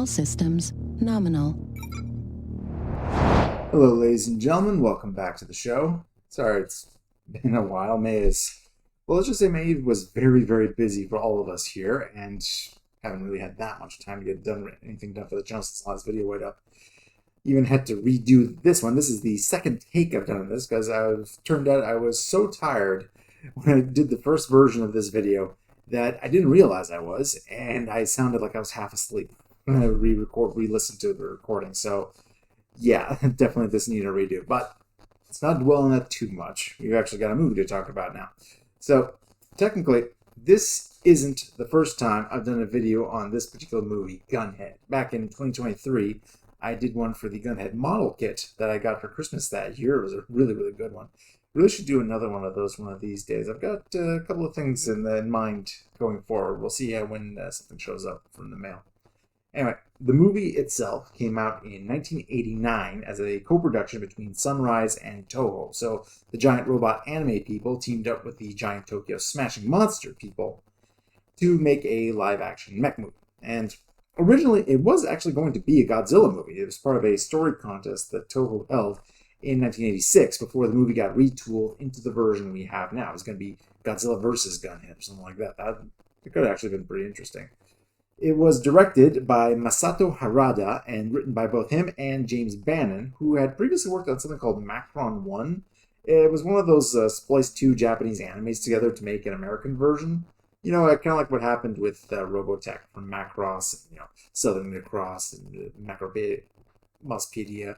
systems nominal. Hello, ladies and gentlemen. Welcome back to the show. Sorry, it's been a while. Let's just say May was very, very busy for all of us here, and haven't really had that much time to get anything done for the channel since the last video went up. Even had to redo this one. This is the second take I've done on this because turned out I was so tired when I did the first version of this video that I didn't realize I was, and I sounded like I was half asleep when I re-listened to the recording. So yeah, definitely this needed a redo, but let's not dwell on that too much. We've actually got a movie to talk about now. So technically, this isn't the first time I've done a video on this particular movie, Gunhead. Back in 2023, I did one for the Gunhead model kit that I got for Christmas that year. It was a really, really good one. Really should do another one of those one of these days. I've got a couple of things in mind going forward. We'll see when something shows up from the mail. Anyway, the movie itself came out in 1989 as a co-production between Sunrise and Toho. So the giant robot anime people teamed up with the giant Tokyo smashing monster people to make a live-action mech movie. And originally, it was actually going to be a Godzilla movie. It was part of a story contest that Toho held in 1986 before the movie got retooled into the version we have now. It was going to be Godzilla versus Gunhead or something like that. It could have actually been pretty interesting. It was directed by Masato Harada and written by both him and James Bannon, who had previously worked on something called Macron 1. It was one of those spliced two Japanese animes together to make an American version. You know, kind of like what happened with Robotech from Macross, and, Southern Macross and Macromospedia,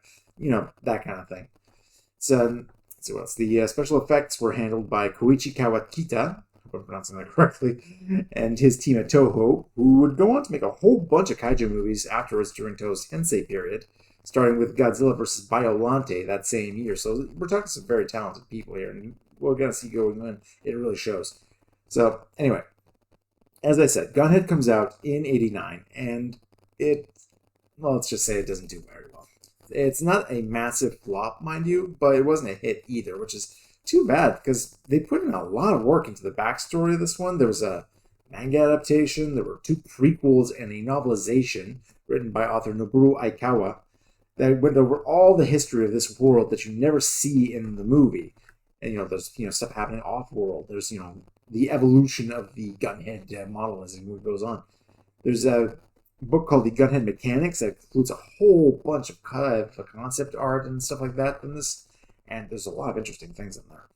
that kind of thing. So what else? The special effects were handled by Koichi Kawakita, if I'm pronouncing that correctly, and his team at Toho, who would go on to make a whole bunch of kaiju movies afterwards during Toho's Heisei period, starting with Godzilla vs. Biolante that same year. So we're talking some very talented people here, and we're going to see going on. It really shows. So anyway, as I said, Gunhead comes out in '89, and let's just say it doesn't do very well. It's not a massive flop, mind you, but it wasn't a hit either, which is too bad, because they put in a lot of work into the backstory of this one. There was a manga adaptation, there were two prequels, and a novelization written by author Noboru Aikawa that went over all the history of this world that you never see in the movie. And, there's, stuff happening off-world. There's, the evolution of the Gunhead model as it goes on. There's a book called The Gunhead Mechanics that includes a whole bunch of concept art and stuff like that from this. And there's a lot of interesting things in there.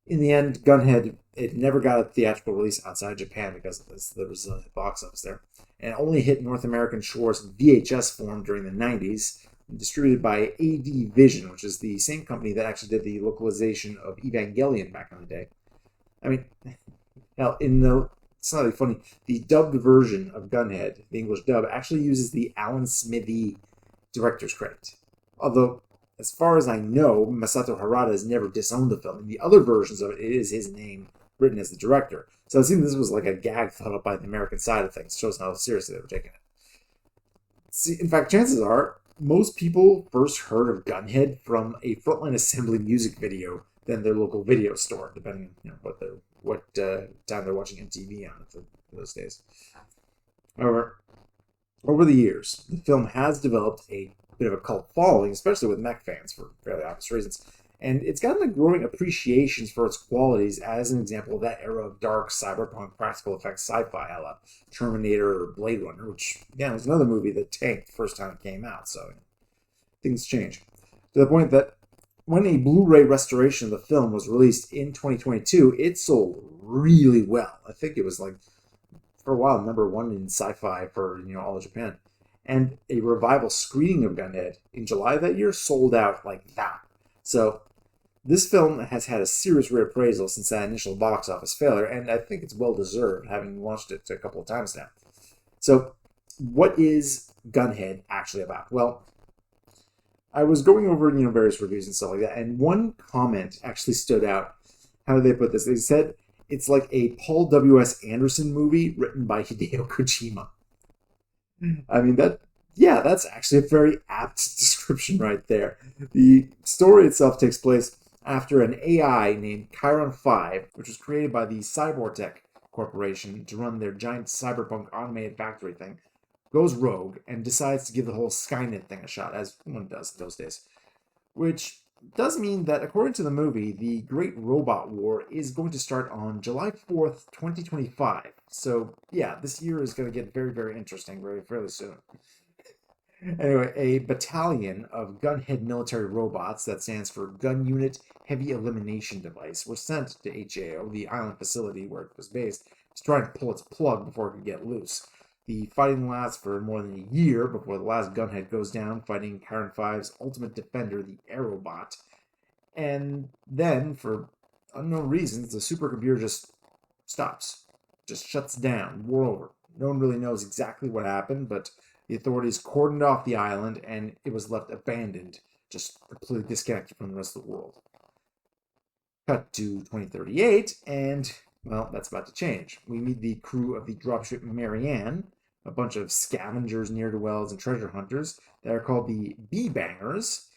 In the end, Gunhead, it never got a theatrical release outside Japan because of this. There was a box office there. And it only hit North American shores in VHS form during the 90s, distributed by AD Vision, which is the same company that actually did the localization of Evangelion back in the day. I mean, now, it's not really funny, the dubbed version of Gunhead, the English dub, actually uses the Alan Smithy director's credit. Although, as far as I know, Masato Harada has never disowned the film. In the other versions of it, it is his name written as the director. So it seems this was like a gag thought up by the American side of things. It shows how seriously they were taking it. See, in fact, chances are, most people first heard of Gunhead from a Frontline Assembly music video than their local video store, depending on what time they're watching MTV on for those days. However, over the years, the film has developed a bit of a cult following, especially with mech fans for fairly obvious reasons. And it's gotten a growing appreciation for its qualities as an example of that era of dark cyberpunk practical effects sci-fi, a la Terminator or Blade Runner, which, again, was another movie that tanked the first time it came out, so things change. To the point that when a Blu-ray restoration of the film was released in 2022, it sold really well. I think it was for a while, #1 in sci-fi for all of Japan. And a revival screening of Gunhead in July of that year sold out like that. So this film has had a serious reappraisal since that initial box office failure, and I think it's well-deserved, having watched it a couple of times now. So what is Gunhead actually about? Well, I was going over various reviews and stuff like that, and one comment actually stood out. How did they put this? They said it's like a Paul W.S. Anderson movie written by Hideo Kojima. I mean, that's actually a very apt description right there. The story itself takes place after an AI named Chiron 5, which was created by the Cybortech Corporation to run their giant cyberpunk automated factory thing, goes rogue and decides to give the whole Skynet thing a shot, as one does in those days. Which does mean that, according to the movie, the Great Robot War is going to start on July 4th, 2025. So, yeah, this year is going to get very, very interesting fairly soon. Anyway, a battalion of Gunhead military robots, that stands for Gun Unit Heavy Elimination Device, were sent to HAO, the island facility where it was based, to try and pull its plug before it could get loose. The fighting lasts for more than a year before the last Gunhead goes down, fighting Karen 5's ultimate defender, the Aerobot. And then, for unknown reasons, the supercomputer just stops, just shuts down, war over. No one really knows exactly what happened, but the authorities cordoned off the island, and it was left abandoned, just completely disconnected from the rest of the world. Cut to 2038, and, well, that's about to change. We meet the crew of the dropship Marianne, a bunch of scavengers, ne'er-do-wells, and treasure hunters that are called the Bee-Bangers,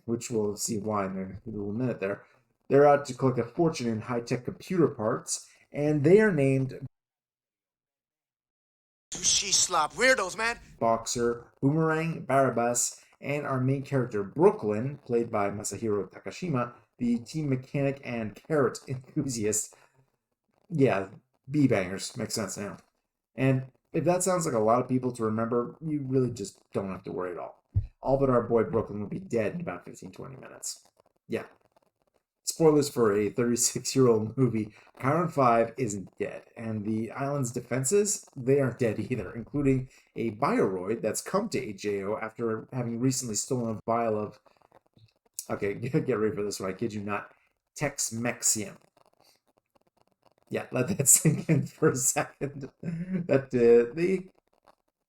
which we'll see why in a little minute there. They're out to collect a fortune in high-tech computer parts, and they are named Sushi slop weirdos, man. Boxer, Boomerang, Barabbas, and our main character Brooklyn, played by Masahiro Takashima, the team mechanic and carrot enthusiast. Yeah, Bee-Bangers. Makes sense now. And if that sounds like a lot of people to remember, you really just don't have to worry at all. All but our boy Brooklyn will be dead in about 15-20 minutes. Yeah. Spoilers for a 36-year-old movie. Chiron 5 isn't dead, and the island's defenses, they aren't dead either, including a bioroid that's come to HAO after having recently stolen a vial of... Okay, get ready for this one, I kid you not. Texmexium. Yeah, let that sink in for a second. That the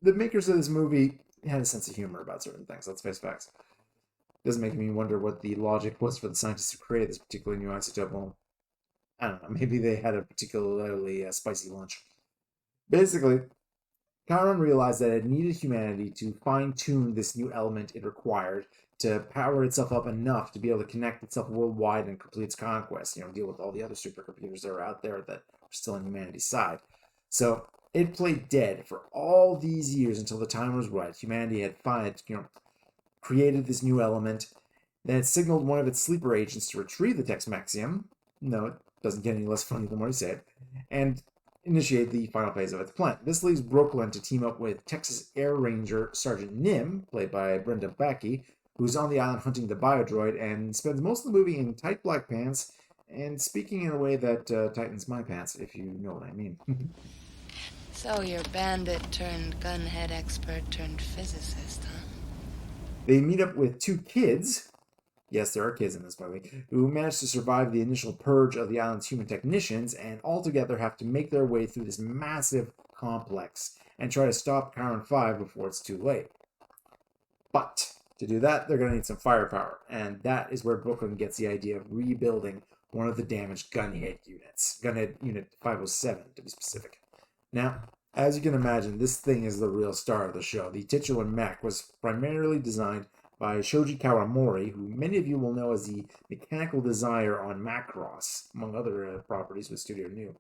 makers of this movie had a sense of humor about certain things. Let's face facts. Doesn't make me wonder what the logic was for the scientists who created this particular new isotope. Well, I don't know. Maybe they had a particularly spicy lunch. Basically, Chiron realized that it needed humanity to fine-tune this new element it required to power itself up enough to be able to connect itself worldwide and complete its conquest, deal with all the other supercomputers that are out there that are still on humanity's side. So it played dead for all these years until the time was right. Humanity had finally, created this new element. Then it signaled one of its sleeper agents to retrieve the texmexium. No, it doesn't get any less funny the more you say it. And initiate the final phase of its plan. This leaves Brooklyn to team up with Texas Air Ranger Sergeant Nim, played by Brenda Backey, who's on the island hunting the biodroid and spends most of the movie in tight black pants and speaking in a way that tightens my pants, if you know what I mean. So you're bandit turned gunhead expert turned physicist, huh? They meet up with two kids, yes, there are kids in this movie, who manage to survive the initial purge of the island's human technicians and altogether have to make their way through this massive complex and try to stop Chiron 5 before it's too late. But to do that, they're going to need some firepower, and that is where Brooklyn gets the idea of rebuilding one of the damaged Gunhead units. Gunhead Unit 507, to be specific. Now, as you can imagine, this thing is the real star of the show. The titular mech was primarily designed by Shoji Kawamori, who many of you will know as the mechanical designer on Macross, among other properties with Studio New,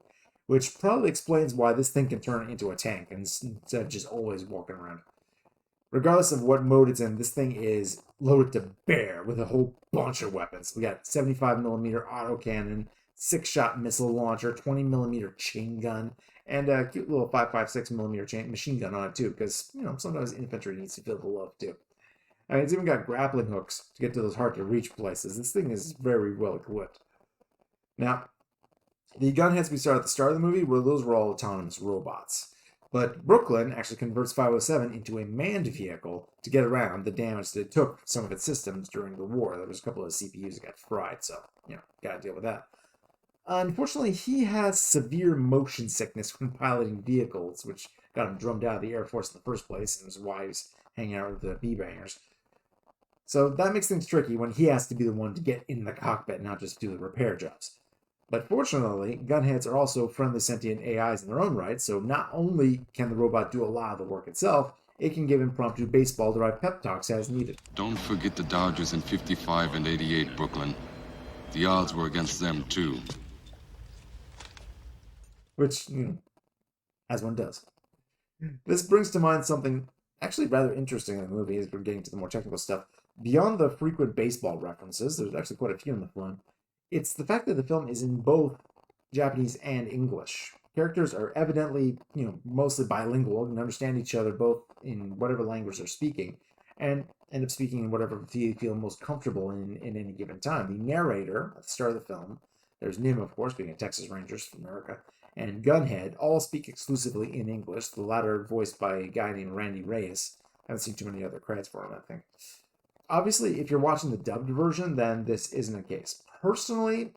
which probably explains why this thing can turn into a tank instead of just always walking around. Regardless of what mode it's in, this thing is loaded to bear with a whole bunch of weapons. We got 75mm autocannon, 6-shot missile launcher, 20mm chain gun, and a cute little 5.56mm machine gun on it too, because, sometimes infantry needs to feel the love too. I mean, it's even got grappling hooks to get to those hard-to-reach places. This thing is very well equipped. Now, the gunheads we saw at the start of the movie, those were all autonomous robots. But Brooklyn actually converts 507 into a manned vehicle to get around the damage that it took from some of its systems during the war. There was a couple of CPUs that got fried, so, gotta deal with that. Unfortunately, he has severe motion sickness when piloting vehicles, which got him drummed out of the Air Force in the first place, and was why he was hanging out with the Bee-Bangers. So that makes things tricky when he has to be the one to get in the cockpit, not just do the repair jobs. But fortunately, gunheads are also friendly sentient AIs in their own right, so not only can the robot do a lot of the work itself, it can give impromptu baseball-derived pep talks as needed. Don't forget the Dodgers in 55 and 88, Brooklyn. The odds were against them, too. Which, as one does. This brings to mind something actually rather interesting in the movie as we're getting to the more technical stuff. Beyond the frequent baseball references, there's actually quite a few in the film. It's the fact that the film is in both Japanese and English. Characters are evidently, mostly bilingual and understand each other both in whatever language they're speaking, and end up speaking in whatever they feel most comfortable in any given time. The narrator at the start of the film, there's Nim, of course, being a Texas Rangers from America, and Gunhead all speak exclusively in English, the latter voiced by a guy named Randy Reyes. I haven't seen too many other credits for him, I think. Obviously, if you're watching the dubbed version, then this isn't the case. Personally,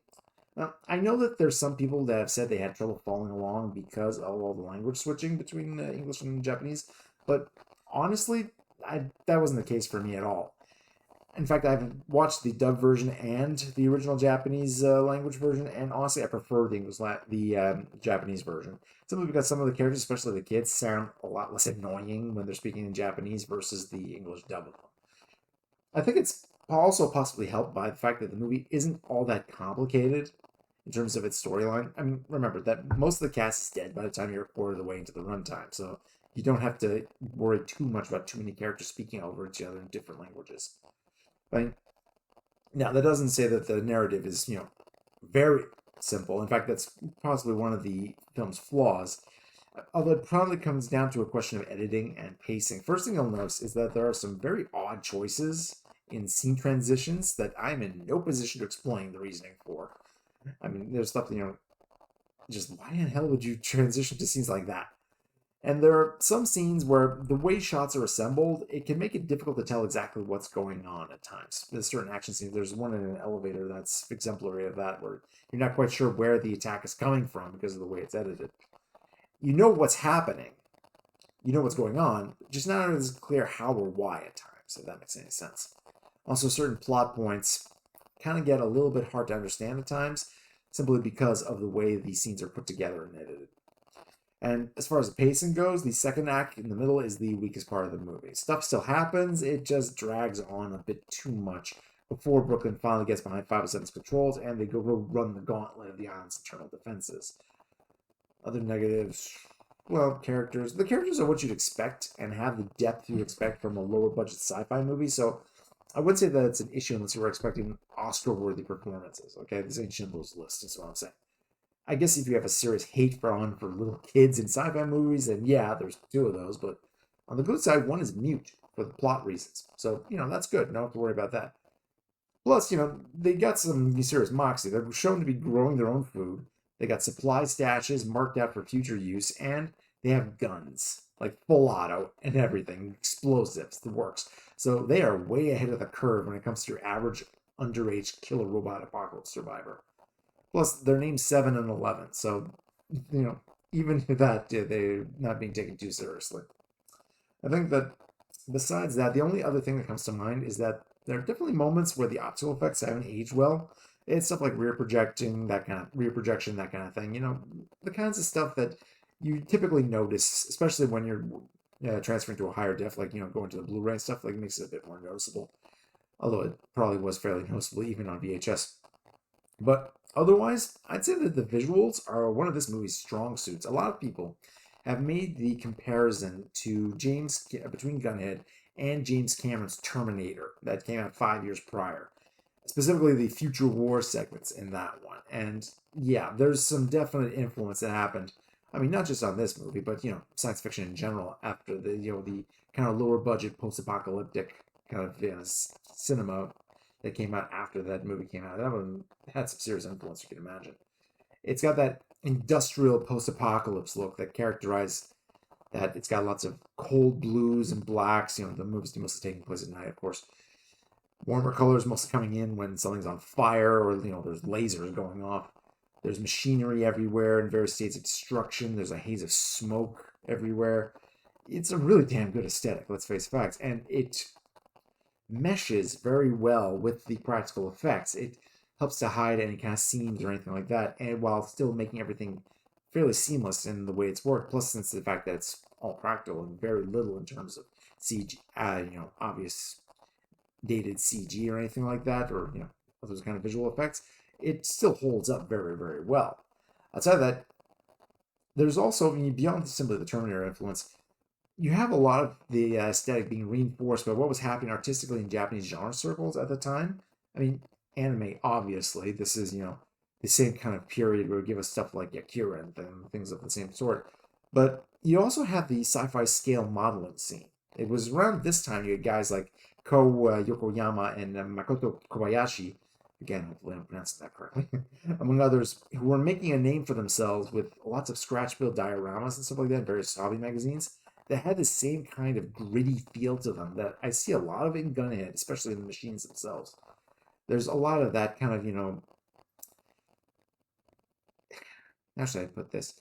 I know that there's some people that have said they had trouble following along because of all the language switching between English and Japanese, but honestly, that wasn't the case for me at all. In fact, I've watched the dubbed version and the original Japanese language version, and honestly, I prefer the Japanese version. Simply because some of the characters, especially the kids, sound a lot less annoying when they're speaking in Japanese versus the English dub of them. I think it's also possibly helped by the fact that the movie isn't all that complicated in terms of its storyline. I mean, remember that most of the cast is dead by the time you're a quarter of the way into the runtime, so you don't have to worry too much about too many characters speaking over each other in different languages. Now, that doesn't say that the narrative is, very simple. In fact, that's possibly one of the film's flaws, although it probably comes down to a question of editing and pacing. First thing you'll notice is that there are some very odd choices in scene transitions that I'm in no position to explain the reasoning for. I mean, there's stuff, just why in the hell would you transition to scenes like that? And there are some scenes where the way shots are assembled, it can make it difficult to tell exactly what's going on at times. There's certain action scenes. There's one in an elevator that's exemplary of that, where you're not quite sure where the attack is coming from because of the way it's edited. You know what's happening. You know what's going on, just not as clear how or why at times, if that makes any sense. Also, certain plot points kind of get a little bit hard to understand at times, simply because of the way these scenes are put together and edited. And as far as the pacing goes, the second act in the middle is the weakest part of the movie. Stuff still happens, it just drags on a bit too much before Brooklyn finally gets behind 507's controls and they go run the gauntlet of the island's internal defenses. Other negatives, well, characters. The characters are what you'd expect and have the depth you'd expect from a lower budget sci-fi movie, so I would say that it's an issue unless you were expecting Oscar-worthy performances. Okay, this ain't Schindler's List, is what I'm saying. I guess if you have a serious hate for little kids in sci-fi movies, then yeah, there's two of those. But on the good side, one is mute for the plot reasons. So, that's good. Don't have to worry about that. Plus, they got some serious moxie. They're shown to be growing their own food. They got supply stashes marked out for future use, and they have guns, like full auto and everything, explosives, the works. So they are way ahead of the curve when it comes to your average underage killer robot apocalypse survivor. Plus, they're named 7 and 11, so, even that, they're not being taken too seriously. I think that, besides that, the only other thing that comes to mind is that there are definitely moments where the optical effects haven't aged well. It's stuff like rear projection, that kind of thing, the kinds of stuff that you typically notice, especially when you're transferring to a higher def, like, going to the Blu-ray stuff, like, makes it a bit more noticeable. Although it probably was fairly noticeable even on VHS. But otherwise, I'd say that the visuals are one of this movie's strong suits. A lot of people have made the comparison to between Gunhead and James Cameron's Terminator that came out 5 years prior. Specifically the future war segments in that one. And yeah, there's some definite influence that happened. I mean, not just on this movie, but, science fiction in general after the kind of lower budget post-apocalyptic kind of cinema that came out after that movie came out. That one had some serious influence, you can imagine. It's got that industrial post-apocalypse look that characterized that. It's got lots of cold blues and blacks. The movie's mostly taking place at night, of course. Warmer colors mostly coming in when something's on fire or, there's lasers going off. There's machinery everywhere in various states of destruction. There's a haze of smoke everywhere. It's a really damn good aesthetic, let's face facts. And it meshes very well with the practical effects. It helps to hide any kind of seams or anything like that, and while still making everything fairly seamless in the way it's worked. Plus, since the fact that it's all practical and very little in terms of CG, obvious dated CG or anything like that, or those kind of visual effects, it still holds up very, very well. Outside of that, there's also, beyond simply the Terminator influence, you have a lot of the aesthetic being reinforced by what was happening artistically in Japanese genre circles at the time. I mean, anime, obviously, this is, the same kind of period where we give us stuff like Akira and things of the same sort. But you also have the sci-fi scale modeling scene. It was around this time you had guys like Ko Yokoyama and Makoto Kobayashi, again, hopefully I'm pronouncing that correctly, among others, who were making a name for themselves with lots of scratch-built dioramas and stuff like that in various hobby magazines that had the same kind of gritty feel to them that I see a lot of in Gunhead, especially in the machines themselves. There's a lot of that kind of, how should I put this?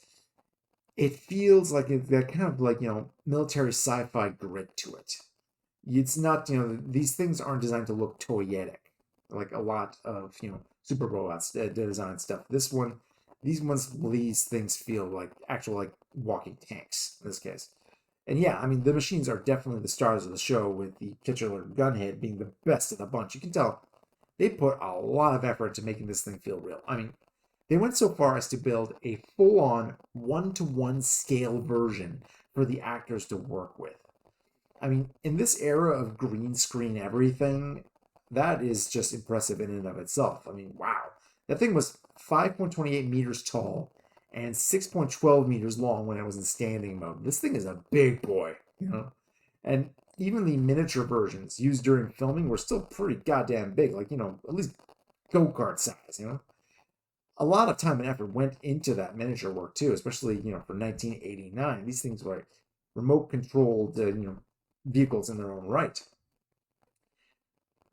It feels like that kind of like, military sci-fi grit to it. It's not, these things aren't designed to look toyetic like a lot of, super robots design stuff. These things feel like actual, like, walking tanks in this case. And yeah, I mean, the machines are definitely the stars of the show, with the titular Gunhead being the best of the bunch. You can tell they put a lot of effort into making this thing feel real. I mean, they went so far as to build a full-on one-to-one scale version for the actors to work with. I mean, in this era of green screen everything, that is just impressive in and of itself. I mean, wow. That thing was 5.28 meters tall and 6.12 meters long when it was in standing mode. This thing is a big boy. And even the miniature versions used during filming were still pretty goddamn big, like, at least go-kart size. A lot of time and effort went into that miniature work too, especially, for 1989. These things were remote controlled, vehicles in their own right.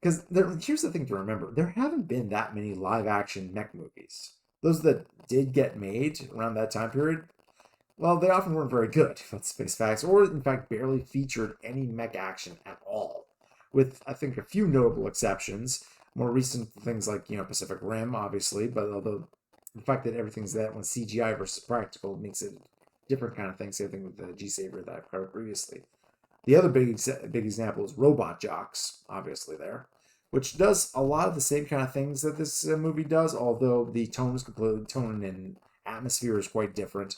Because here's the thing to remember. There haven't been that many live-action mech movies. Those that did get made around that time period, well, they often weren't very good, let's face facts, or in fact barely featured any mech action at all. With, I think, a few notable exceptions. More recent things like, Pacific Rim, obviously, but although the fact that everything's that one CGI versus practical makes it a different kind of thing. Same thing with the G-Saber that I've covered previously. The other big example is Robot Jocks, obviously there, which does a lot of the same kind of things that this movie does, although the tone and atmosphere is quite different.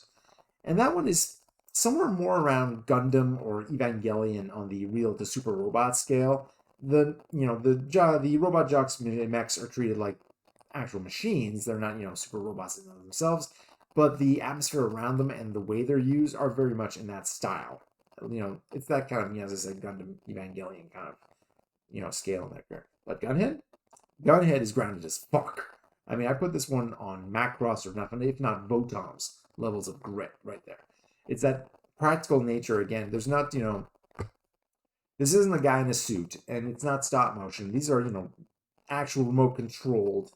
And that one is somewhere more around Gundam or Evangelion on the real to super robot scale. The Robot Jocks mechs are treated like actual machines. They're not, super robots in themselves, but the atmosphere around them and the way they're used are very much in that style. It's that kind of, as I said, Gundam Evangelion kind of, scale in there. But Gunhead is grounded as fuck. I mean, I put this one on Macross or nothing, if not Votom's levels of grit right there. It's that practical nature again. There's not, this isn't a guy in a suit, and it's not stop motion. These are, actual remote controlled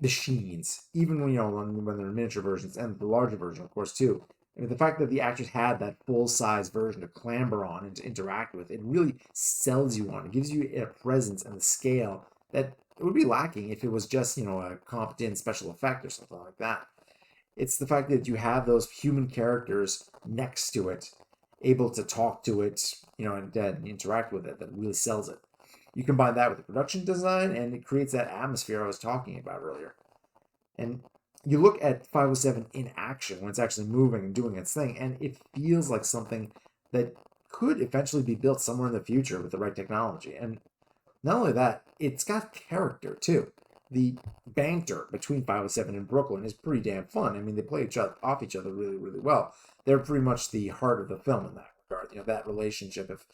machines, even when they're miniature versions and the larger version, of course, too. I mean, the fact that the actors had that full-size version to clamber on and to interact with, it really sells you on. It gives you a presence and the scale that it would be lacking if it was just, a competent special effect or something like that. It's the fact that you have those human characters next to it, able to talk to it, and interact with it, that really sells it. You combine that with the production design, and it creates that atmosphere I was talking about earlier. And you look at 507 in action when it's actually moving and doing its thing, and it feels like something that could eventually be built somewhere in the future with the right technology. And not only that, it's got character too. The banter between 507 and Brooklyn is pretty damn fun. I mean, they play off each other really, really well. They're pretty much the heart of the film in that regard. That relationship of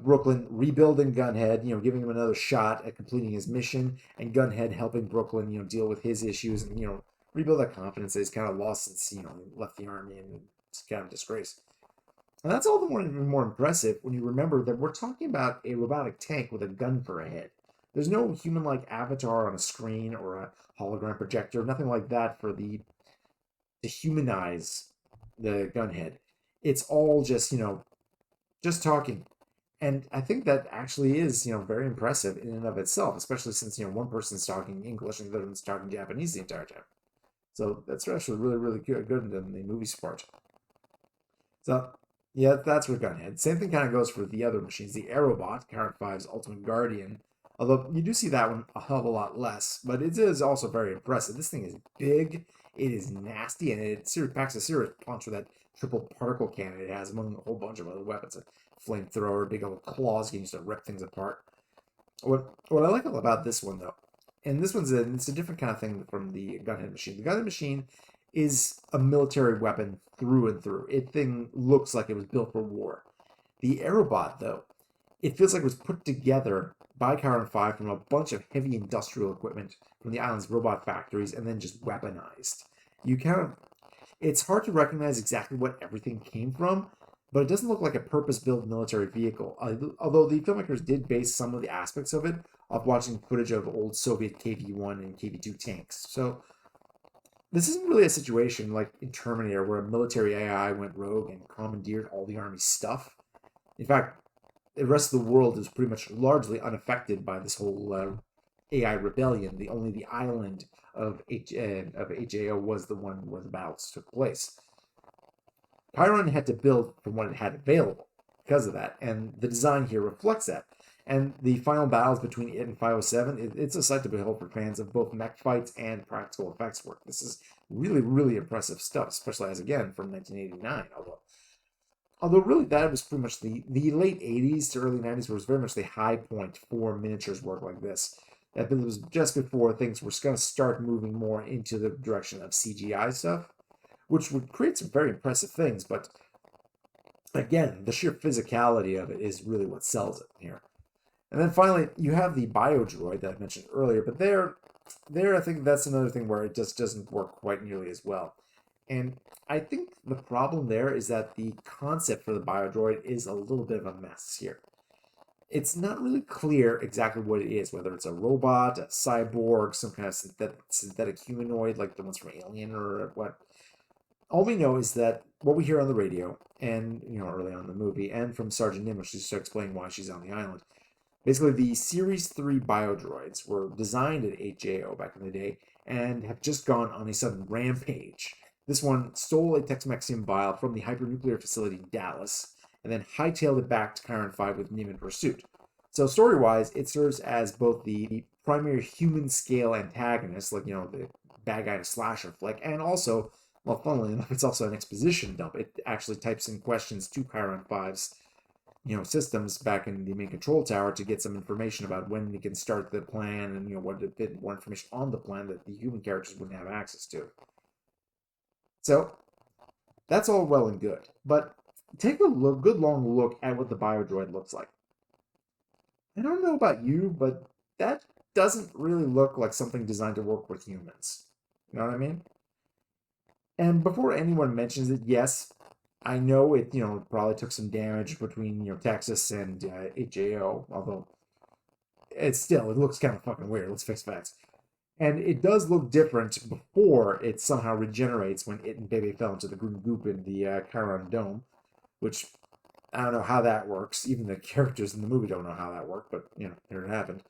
Brooklyn rebuilding Gunhead, giving him another shot at completing his mission, and Gunhead helping Brooklyn, deal with his issues and, rebuild that confidence that he's kind of lost since, he left the army and it's kind of disgrace. And that's all the more impressive when you remember that we're talking about a robotic tank with a gun for a head. There's no human-like avatar on a screen or a hologram projector, nothing like that to humanize the Gunhead. It's all just, just talking. And I think that actually is, very impressive in and of itself, especially since, one person's talking English and the other one's talking Japanese the entire time. So that's actually really, really good in the movie's part. So, yeah, that's for Gunhead. Same thing kind of goes for the other machines. The Aerobot, Current 5's Ultimate Guardian, although you do see that one a hell of a lot less, but it is also very impressive. This thing is big. It is nasty, and it packs a serious punch with that triple particle cannon it has, among a whole bunch of other weapons. A flamethrower, big old claws can use to rip things apart. What I like about this one, though, and this one's it's a different kind of thing from the Gunhead machine. The Gunhead machine is a military weapon through and through. It thing looks like it was built for war. The Aerobot, though, it feels like it was put together by Chiron 5 from a bunch of heavy industrial equipment from the island's robot factories and then just weaponized. It's hard to recognize exactly what everything came from, but it doesn't look like a purpose-built military vehicle, although the filmmakers did base some of the aspects of it off watching footage of old Soviet KV-1 and KV-2 tanks. So this isn't really a situation like in Terminator where a military AI went rogue and commandeered all the army's stuff. In fact, the rest of the world is pretty much largely unaffected by this whole AI rebellion. Only the island of HAO was the one where the battles took place. Chiron had to build from what it had available because of that, and the design here reflects that. And the final battles between it and 507, it's a sight to behold for fans of both mech fights and practical effects work. This is really, really impressive stuff, especially as, again, from 1989. Although really that was pretty much the late 80s to early 90s was very much the high point for miniatures work like this. That was just before things were going to start moving more into the direction of CGI stuff, which would create some very impressive things, but again, the sheer physicality of it is really what sells it here. And then finally, you have the Biodroid that I mentioned earlier, but there I think that's another thing where it just doesn't work quite nearly as well. And I think the problem there is that the concept for the Biodroid is a little bit of a mess here. It's not really clear exactly what it is, whether it's a robot, a cyborg, some kind of synthetic humanoid like the ones from Alien or what. All we know is that what we hear on the radio, and early on in the movie, and from Sergeant Nim, when she starts explaining why she's on the island, basically the Series 3 Biodroids were designed at HAO back in the day and have just gone on a sudden rampage. This one stole a texmexium vial from the hypernuclear facility in Dallas, and then hightailed it back to Chiron 5 with Nim in pursuit. So story-wise, it serves as both the primary human-scale antagonist, like, the bad guy in a slasher flick, and also, well, funnily enough, it's also an exposition dump. It actually types in questions to Chiron 5's, systems back in the main control tower to get some information about when it can start the plan and, what a bit more information on the plan that the human characters wouldn't have access to. So, that's all well and good, but take a good long look at what the Biodroid looks like. I don't know about you, but that doesn't really look like something designed to work with humans. You know what I mean? And before anyone mentions it, yes, I know it, probably took some damage between, Texas and HAO, although it looks kind of fucking weird, let's face facts. And it does look different before it somehow regenerates when it and Bebe fell into the green goop in the Chiron Dome, which I don't know how that works. Even the characters in the movie don't know how that worked, but, there it happened.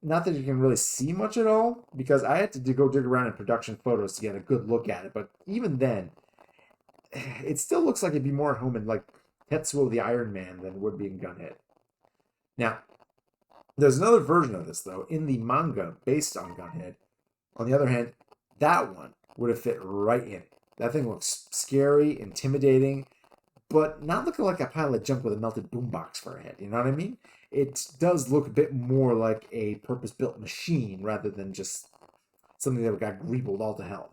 Not that you can really see much at all, because I had to go dig around in production photos to get a good look at it, but even then, it still looks like it'd be more at home in, like, Tetsuo the Iron Man than it would be in Gunhead. Now, there's another version of this, though, in the manga based on Gunhead. On the other hand, that one would have fit right in. That thing looks scary, intimidating, but not looking like a pile of junk with a melted boombox for a head, you know what I mean? It does look a bit more like a purpose-built machine rather than just something that got greebled all to hell,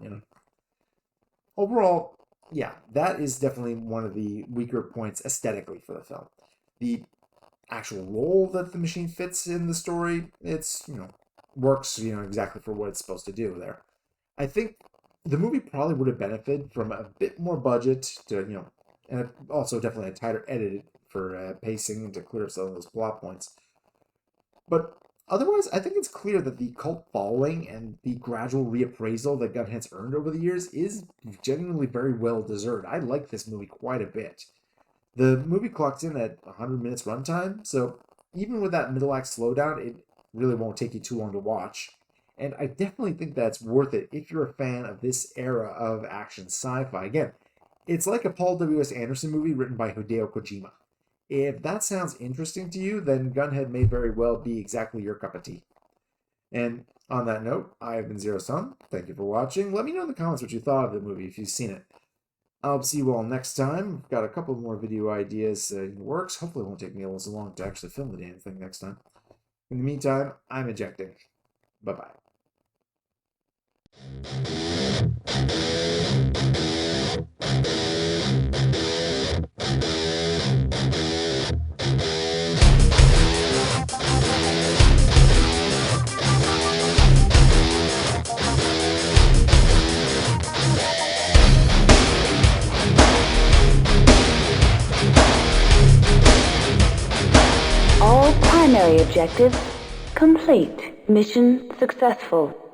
Overall, yeah, that is definitely one of the weaker points aesthetically for the film. The actual role that the machine fits in the story, it's, works, exactly for what it's supposed to do there. I think the movie probably would have benefited from a bit more budget to, and also definitely a tighter edit for pacing and to clear up some of those plot points. But otherwise, I think it's clear that the cult following and the gradual reappraisal that Gunhead's earned over the years is genuinely very well deserved. I like this movie quite a bit. The movie clocks in at 100 minutes runtime, so even with that middle act slowdown, it really won't take you too long to watch. And I definitely think that's worth it if you're a fan of this era of action sci-fi. Again, it's like a Paul W.S. Anderson movie written by Hideo Kojima. If that sounds interesting to you, then Gunhead may very well be exactly your cup of tea. And on that note, I have been Zero Sun. Thank you for watching. Let me know in the comments what you thought of the movie if you've seen it. I'll see you all next time. I've got a couple more video ideas in the works. Hopefully it won't take me so long to actually film the damn thing next time. In the meantime, I'm ejecting. Bye-bye. All primary objectives complete. Mission successful.